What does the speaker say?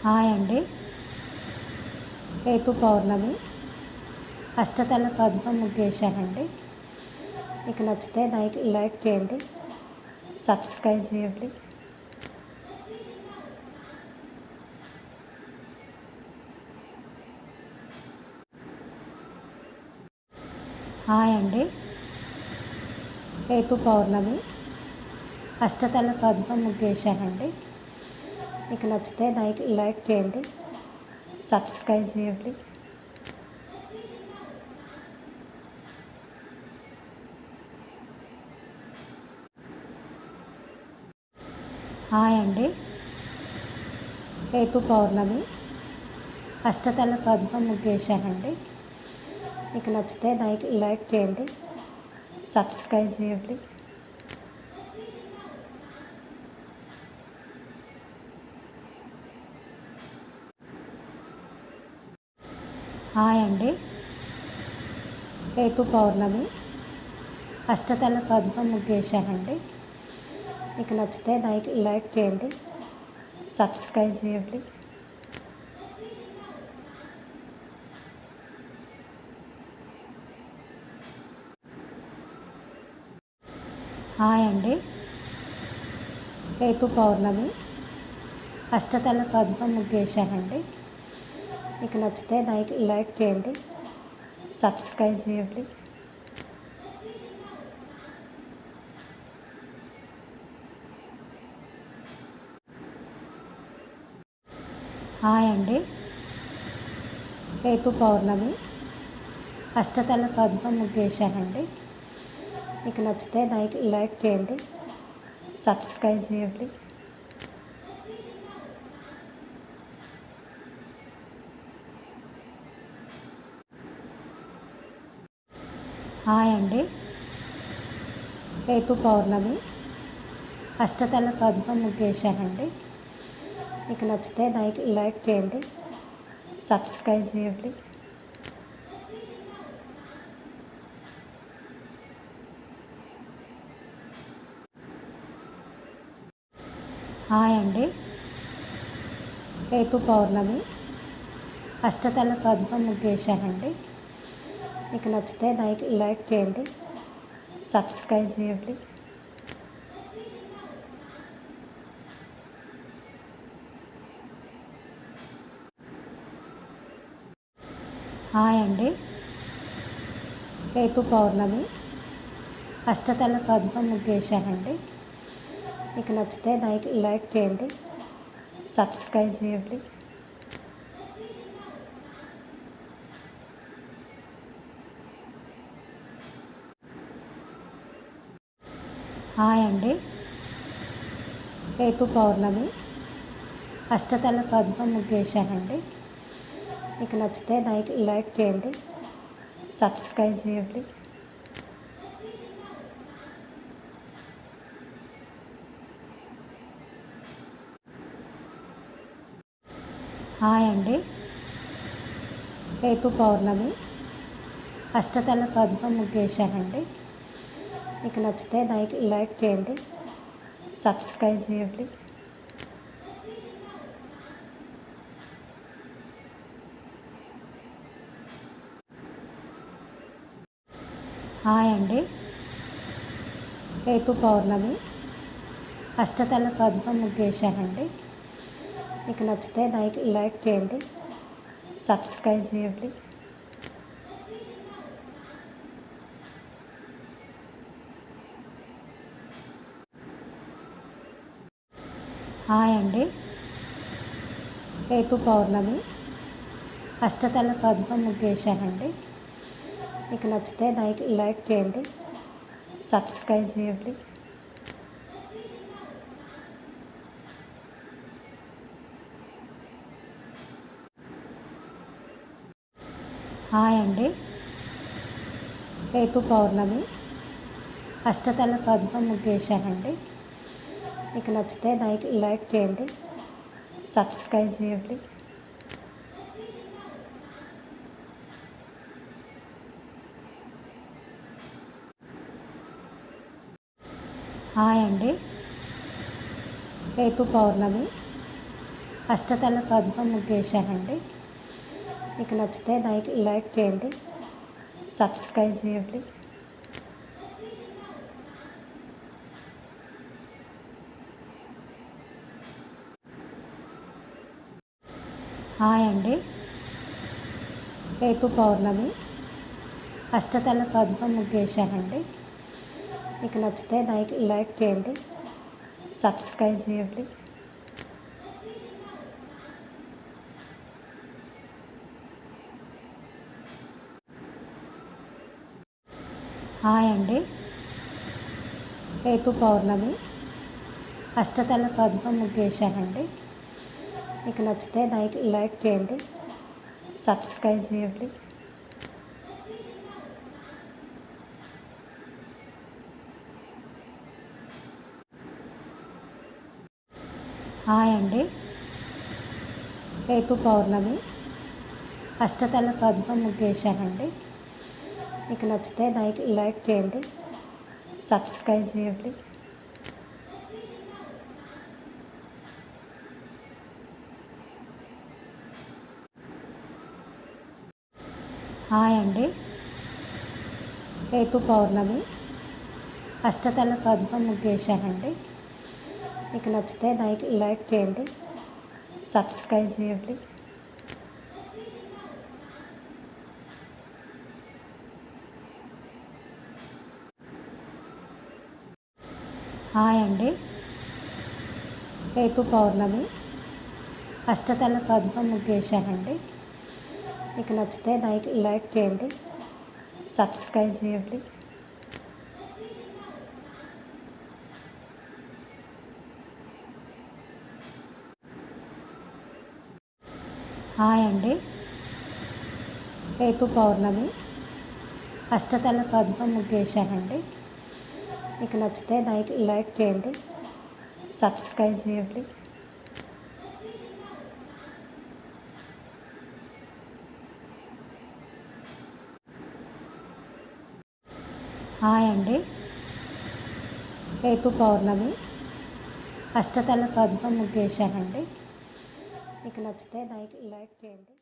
Hi అండి. రేపు పౌర్ణమి. అష్టతల పద్మం ముగ్గేశానండి. మీకు నచ్చితే లైక్ చేయండి, సబ్స్క్రైబ్ చేయండి. హాయ్ అండి. రేపు పౌర్ణమి. అష్టతల పద్మం ముగ్గేశానండి. మీకు నచ్చితే లైక్ చేయండి, సబ్స్క్రైబ్ చేయండి. హాయ్ అండి. రేపు పౌర్ణమి. అష్టతల పద్మం ముగ్గేశానండి. మీకు నచ్చితే లైక్ చేయండి, సబ్స్క్రైబ్ చేయండి. హాయ్ అండి. రేపు పౌర్ణమి. అష్టతల పద్మం ముగ్గేశానండి. మీకు నచ్చితే లైక్ చేయండి, సబ్స్క్రైబ్ చేయండి. హాయ్ అండి. రేపు పౌర్ణమి. అష్టతల పద్మం ముగ్గేశానండి. మీకు నచ్చితే లైక్ చేయండి, సబ్స్క్రైబ్ చేయండి. హాయ్ అండి. రేపు పౌర్ణమి. అష్టతల పద్మం ముగ్గేశానండి. మీకు నచ్చితే లైక్ చేయండి, సబ్స్క్రైబ్ చేయండి. హాయ్ అండి. రేపు పౌర్ణమి. అష్టతల పద్మం ముగ్గేశానండి. మీకు నచ్చితే లైక్ చేయండి, సబ్స్క్రైబ్ చేయండి. హాయ్ అండి. రేపు పౌర్ణమి. అష్టతల పద్మం ముగ్గేశానండి. మీకు నచ్చితే లైక్ చేయండి, సబ్స్క్రైబ్ చేయండి. హాయ్ అండి. రేపు పౌర్ణమి. అష్టతల పద్మం ముగ్గేశానండి. మీకు నచ్చితే లైక్ చేయండి, సబ్స్క్రైబ్ చేయండి. హాయ్ అండి. రేపు పౌర్ణమి. అష్టతల పద్మం ముగ్గేశానండి. మీకు నచ్చితే లైక్ చేయండి, సబ్స్క్రైబ్ చేయండి. హాయ్ అండి. రేపు పౌర్ణమి. అష్టతల పద్మం ముగ్గేశానండి. మీకు నచ్చితే లైక్ చేయండి, సబ్స్క్రైబ్ చేయండి. హాయ్ అండి. రేపు పౌర్ణమి. అష్టతల పద్మం ముగ్గేశానండి. మీకు నచ్చితే లైక్ చేయండి, సబ్స్క్రైబ్ చేయండి. హాయ్ అండి. రేపు పౌర్ణమి. అష్టతల పద్మం ముగ్గేశానండి. మీకు నచ్చితే లైక్ చేయండి, సబ్స్క్రైబ్ చేయండి. హాయ్ అండి. రేపు పౌర్ణమి. అష్టతల పద్మం ముగ్గేశానండి. మీకు నచ్చితే లైక్ చేయండి, సబ్స్క్రైబ్ చేయండి. హాయ్ అండి. రేపు పౌర్ణమి. అష్టతల పద్మం ముగ్గు వేసానండి. మీకు నచ్చితే లైక్ చేయండి, సబ్స్క్రైబ్ చేయండి. హాయ్ అండి, రేపు పౌర్ణమి. అష్టతల పద్మం ముగ్గు వేసానండి. మీకు నచ్చితే లైక్ చేయండి, సబ్స్క్రైబ్ చేయండి. హాయ్ అండి, రేపు పౌర్ణమి. అష్టతల పద్మం ముగ్గు వేసానండి. మీకు నచ్చితే లైక్ చేయండి, సబ్స్క్రైబ్ చేయండి. హాయ్ అండి, రేపు పౌర్ణమి. అష్టతల పద్మం ముగ్గు వేసానండి. మీకు నచ్చితే లైక్ చేయండి, సబ్స్క్రైబ్ చేయండి. హాయ్ అండి, రేపు పౌర్ణమి. అష్టతల పద్మం ముగ్గు వేసానండి. మీకు నచ్చితే లైక్ చేయండి, సబ్స్క్రైబ్ చేయండి. హాయ్ అండి, రేపు పౌర్ణమి. అష్టతల పద్మం ముగ్గు వేసానండి. మీకు నచ్చితే లైక్ చేయండి, సబ్స్క్రైబ్ చేయండి. హాయ్ అండి, రేపు పౌర్ణమి. అష్టతల పద్మం ముగ్గు వేసానండి. మీకు నచ్చితే లైక్ చేయండి, సబ్స్క్రైబ్ చేయండి. హాయ్ అండి, రేపు పౌర్ణమి. అష్టతల పద్మం ముగ్గు వేసానండి. మీకు నచ్చితే లైక్ చేయండి.